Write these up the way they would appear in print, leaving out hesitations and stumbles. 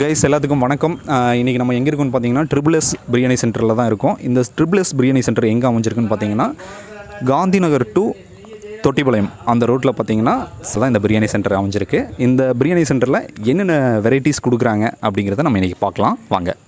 Guys எல்லாத்துக்கும் வணக்கம். இன்றைக்கி நம்ம எங்கே இருக்கோம்னு பார்த்தீங்கன்னா ட்ரிபிள்எஸ் பிரியாணி சென்டரில் தான் இருக்கோம். இந்த ட்ரிபிள்எஸ் பிரியாணி சென்டர் எங்கே அமைஞ்சிருக்குன்னு பார்த்தீங்கன்னா காந்தி நகர் டு தொட்டிப்பாளையம் அந்த ரோட்டில் பார்த்தீங்கன்னா தான் இந்த பிரியாணி சென்டர் அமைஞ்சிருக்கு. இந்த பிரியாணி சென்டரில் என்னென்ன வெரைட்டிஸ் கொடுக்குறாங்க அப்படிங்கிறத நம்ம இன்றைக்கி பார்க்கலாம் வாங்க.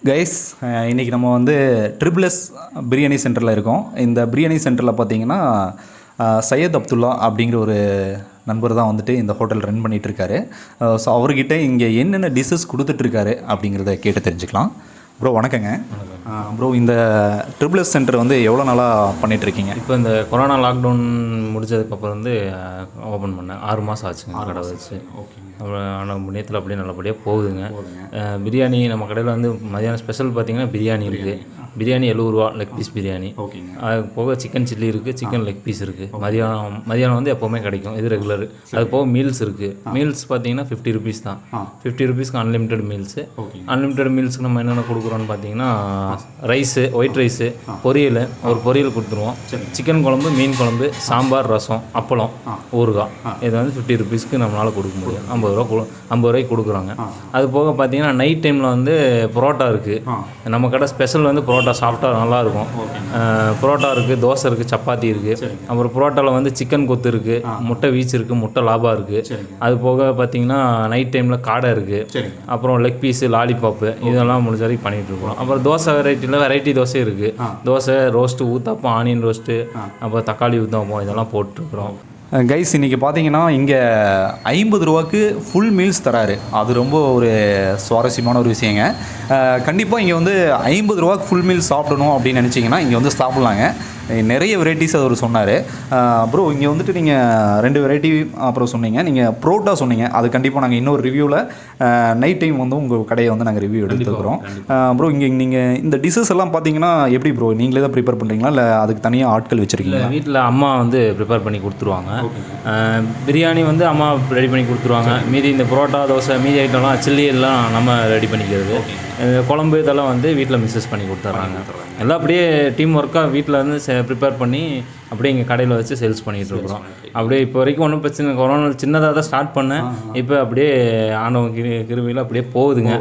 கைஸ் இன்றைக்கி நம்ம வந்து ட்ரிபிள்எஸ் பிரியாணி சென்டரில் இருக்கோம். இந்த பிரியாணி சென்டரில் பார்த்தீங்கன்னா சையத் அப்துல்லா அப்படிங்கிற ஒரு நண்பர் தான் வந்துட்டு இந்த ஹோட்டல் ரன் பண்ணிகிட்ருக்காரு. ஸோ அவர்கிட்ட இங்கே என்னென்ன டிஷ்ஷஸ் கொடுத்துட்ருக்காரு அப்படிங்கிறத கேட்டு தெரிஞ்சுக்கலாம். ப்ரோ வணக்கங்க. ப்ரோ இந்த ட்ரிபிள்எஸ் சென்டர் வந்து எவ்வளோ நாளாக பண்ணிகிட்ருக்கீங்க? இப்போ இந்த கொரோனா லாக்டவுன் முடிஞ்சதுக்கப்புறம் வந்து ஓப்பன் பண்ணேன். 6 மாதம் ஆச்சுங்க கடை வச்சு. ஓகேங்க. ஆனால் முன்னேற்றத்தில் அப்படியே நல்லபடியாக போகுதுங்க. பிரியாணி நம்ம கடையில் வந்து மதியானம் ஸ்பெஷல் பார்த்திங்கன்னா பிரியாணி இருக்குது. பிரியாணி 70 ரூபா லெக் பீஸ் பிரியாணி. ஓகேங்க. அது போக சிக்கன் சில்லி இருக்குது, சிக்கன் லெக் பீஸ் இருக்குது. மதியானம் வந்து எப்போவுமே கிடைக்கும், இது ரெகுலர். அது போக மீல்ஸ் இருக்குது. மீல்ஸ் பார்த்தீங்கன்னா 50 ருபீஸ் தான். 50 ருபீஸ்க்கு அன்லிமிட்டட் மீல்ஸு. அன்லிமிட்டட் மீல்ஸுக்கு நம்ம என்னென்ன கொடுக்குறோன்னு பார்த்தீங்கன்னா ரைஸு, ஒயிட் ரைஸு, பொரியல், ஒரு பொரியல் கொடுத்துருவோம். சிக்கன் குழம்பு, மீன் குழம்பு, சாம்பார், ரசம், அப்பளம், ஊறுகாய். இது வந்து 50 ருபீஸ்க்கு நம்மளால் கொடுக்க முடியும். 50 ரூபாய்க்கு கொடுக்குறாங்க. அது போக பார்த்தீங்கன்னா நைட் டைமில் வந்து புரோட்டா இருக்குது. நம்ம கடை ஸ்பெஷல் வந்து புரோட்டா சாஃப்டாக நல்லாயிருக்கும். புரோட்டா இருக்குது, தோசை இருக்குது, சப்பாத்தி இருக்குது. அப்புறம் புரோட்டாவில் வந்து சிக்கன் கொத்து இருக்குது, முட்டை வீச்சு இருக்குது, முட்டை லாபா இருக்குது. அது போக பார்த்தீங்கன்னா நைட் டைமில் காடை இருக்குது. அப்புறம் லெக் பீஸு, லாலிபாப்பு இதெல்லாம் முடிஞ்ச வரைக்கும் பண்ணிகிட்ருக்கோம். அப்புறம் தோசை வெரைட்டி தோசை இருக்குது. Dosa, roast, uttapam, onion roast, அப்புறம் தக்காளி ஊத்தாப்பம் இதெல்லாம் போட்டுருக்குறோம். கைஸ் இன்றைக்கி பார்த்தீங்கன்னா இங்கே 50 ரூபாய்க்கு ஃபுல் மீல்ஸ் தராரு. அது ரொம்ப ஒரு சுவாரஸ்யமான ஒரு விஷயங்க. கண்டிப்பாக இங்கே வந்து 50 ரூபாய்க்கு ஃபுல் மீல்ஸ் சாப்பிடணும் அப்படின்னு நினச்சிங்கன்னா இங்கே வந்து சாப்பிட்லாங்க. நிறைய வெரைட்டிஸ் அவர் சொன்னார். ப்ரோ இங்கே வந்துட்டு நீங்கள் 2 வெரைட்டி அப்புறம் சொன்னீங்க, நீங்கள் புரோட்டா சொன்னீங்க. அது கண்டிப்பாக நாங்கள் இன்னொரு ரிவ்யூவில் நைட் டைம் வந்து உங்கள் கடையை வந்து நாங்கள் ரிவ்யூ எடுத்துக்கிறோம். ப்ரோ இங்கே நீங்கள் இந்த டிஷ்ஷஸ் எல்லாம் பார்த்தீங்கன்னா எப்படி ப்ரோ, நீங்களே தான் ப்ரிப்பேர் பண்ணுறீங்களா இல்லை அதுக்கு தனியாக ஆட்கள் வச்சுருக்கீங்களா? வீட்டில் அம்மா வந்து ப்ரிப்பேர் பண்ணி கொடுத்துருவாங்க. பிரியாணி வந்து அம்மா ரெடி பண்ணி கொடுத்துருவாங்க. மீதி இந்த புரோட்டா, தோசை, மீதி ஐட்டம்லாம் சில்லி எல்லாம் நம்ம ரெடி பண்ணிக்கிறது. குழம்பு இதெல்லாம் வந்து வீட்டில் மிஸ்ஸஸ் பண்ணி கொடுத்துட்றாங்க. எல்லாம் அப்படியே டீம் ஒர்க்காக வீட்டில் வந்து ப்ரிப்பேர் பண்ணி அப்படியே இங்கே கடையில் வச்சு சேல்ஸ் பண்ணிகிட்டு இருக்கிறோம். அப்படியே இப்போ வரைக்கும் ஒன்றும் பிரச்சனை. கொரோனா சின்னதாக தான் ஸ்டார்ட் பண்ணேன். இப்போ அப்படியே ஆண்டவன் கிருவியில் அப்படியே போகுதுங்க.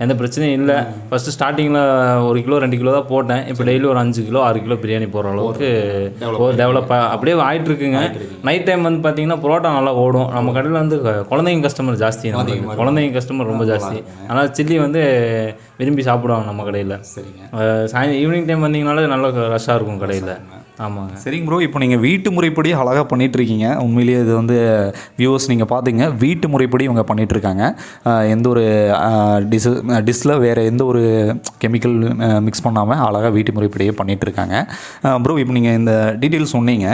எந்த பிரச்சனையும் இல்லை. ஃபஸ்ட்டு ஸ்டார்டிங்கில் 1 கிலோ 2 கிலோ தான் போட்டேன். இப்போ டெய்லி ஒரு 5 கிலோ 6 கிலோ பிரியாணி போடுற அளவுக்கு டெவலப்பாக அப்படியே ஆகிட்டு இருக்குங்க. நைட் டைம் வந்து பார்த்தீங்கன்னா புரோட்டா நல்லா ஓடும். நம்ம கடையில் வந்து குழந்தைங்க கஸ்டமர் ஜாஸ்தி, குழந்தைங்க கஸ்டமர் ரொம்ப ஜாஸ்தி. ஆனால் சில்லி வந்து விரும்பி சாப்பிடுவாங்க நம்ம கடையில். ஈவினிங் டைம் வந்தீங்கனாலே நல்ல ரஷ்ஷாக இருக்கும் கடையில். ஆமாங்க. சரிங்க ப்ரோ, இப்போ நீங்கள் வீட்டு முறைப்படி அழகாக பண்ணிகிட்ருக்கீங்க. உண்மையிலேயே இது வந்து வியூவர்ஸ் நீங்கள் பார்த்துங்க, வீட்டு முறைப்படி இவங்க பண்ணிகிட்ருக்காங்க. எந்த ஒரு டிஷ்ஷில் வேறு எந்த ஒரு கெமிக்கல் மிக்ஸ் பண்ணாமல் அழகாக வீட்டு முறைப்படியே பண்ணிகிட்ருக்காங்க. ப்ரோ இப்போ நீங்கள் இந்த டீட்டெயில்ஸ் சொன்னீங்க,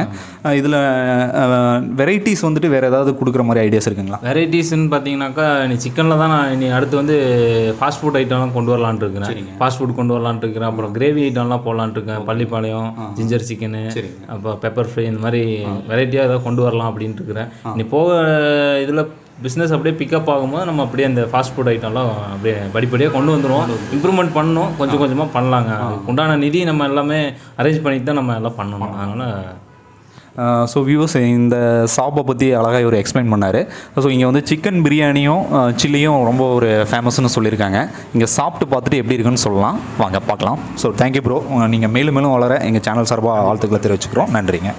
இதில் வெரைட்டிஸ் வந்துட்டு வேறு ஏதாவது கொடுக்குற மாதிரி ஐடியாஸ் இருக்குங்களா? வெரைட்டிஸ்ன்னு பார்த்தீங்கன்னாக்கா நீ சிக்கனில் தான் நான் இனி அடுத்து வந்து ஃபாஸ்ட் ஃபுட் ஐட்டம்லாம் கொண்டு வரலான்ட்டு இருக்கிறேன். ஃபாஸ்ட் ஃபுட் கொண்டு வரலான்ட்டு இருக்கிறேன். அப்புறம் கிரேவி ஐட்டம்லாம் போடலான்ட்டு இருக்கேன். பள்ளிப்பாளையம், ஜிஞ்சர் சிக்கன், அப்போ பெப்பர் ஃப்ரை, இந்த மாதிரி வெரைட்டியாக ஏதாவது கொண்டு வரலாம் அப்படின்ட்டு இருக்கிறேன். நீ போக இதில் பிஸ்னஸ் அப்படியே பிக்கப் ஆகும்போது நம்ம அப்படியே அந்த ஃபாஸ்ட் ஃபுட் ஐட்டம்லாம் அப்படியே படிப்படியாக கொண்டு வந்துடுவோம். இம்ப்ரூவ்மெண்ட் பண்ணணும், கொஞ்சம் கொஞ்சமாக பண்ணலாங்க. உண்டான நிதி நம்ம எல்லாமே அரேஞ்ச் பண்ணிட்டு தான் நம்ம எல்லாம் பண்ணணும். அதனால் ஸோ வியூவர்ஸ் இந்த ஷாப்பை பற்றி அழகாக இவர் எக்ஸ்பிளைன் பண்ணார். ஸோ இங்கே வந்து சிக்கன் பிரியாணியும் சில்லியும் ரொம்ப ஒரு ஃபேமஸ்ன்னு சொல்லியிருக்காங்க. இங்கே சாப்பிட்டு பார்த்துட்டு எப்படி இருக்குன்னு சொல்லலாம், வாங்க பார்க்கலாம். ஸோ தேங்க்யூ ப்ரோ, நீங்கள் மேலும் மேலும் வளர எங்கள் சேனல் சார்பாக வாழ்த்துக்களை தெரிவிச்சுக்கிறோம். நன்றிங்க.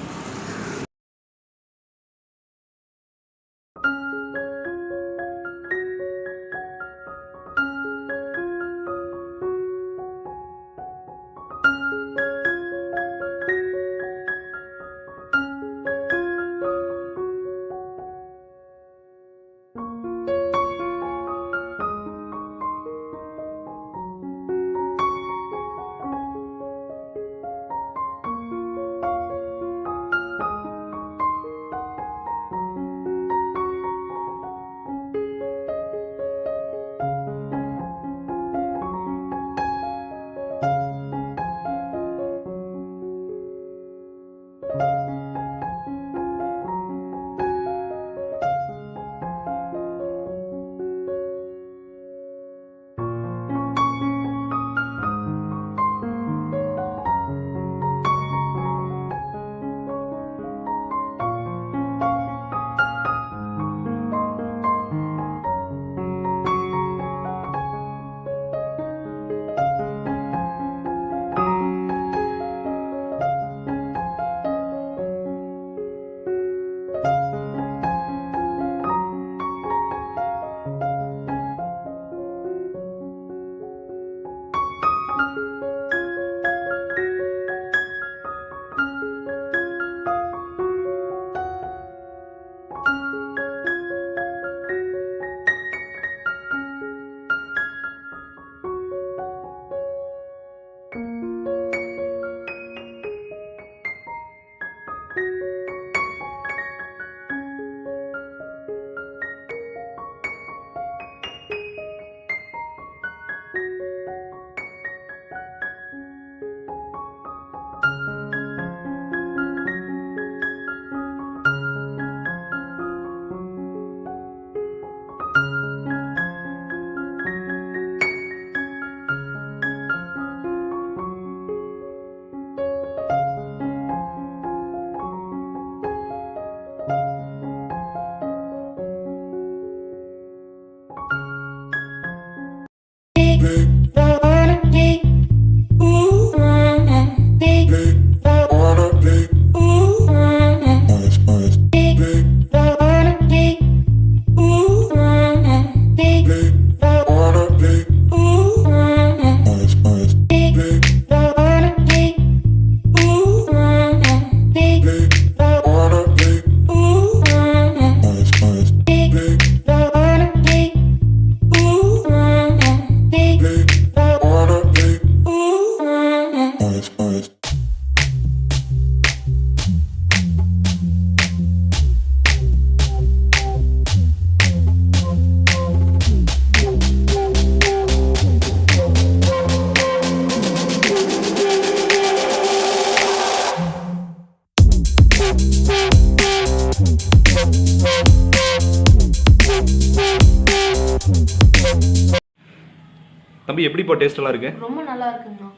தம்பி எப்படிப்பா டேஸ்ட் எல்லாம் இருக்கு? ரொம்ப நல்லா இருக்குங்கண்ணா.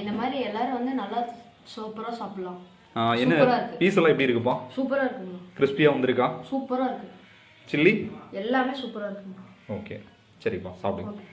இந்த மாதிரி எல்லாரும் வந்து நல்லா சூப்பரா சாப்பிடலாம். என்ன பீஸ் எல்லாம் எப்படி இருக்குப்பா? சூப்பரா இருக்குங்கண்ணா. கிறிஸ்பியா வந்திருக்கா? சூப்பரா இருக்கு. சில்லி எல்லாமே சூப்பரா இருக்குங்க. ஓகே சரிப்பா சாப்பிடுங்க.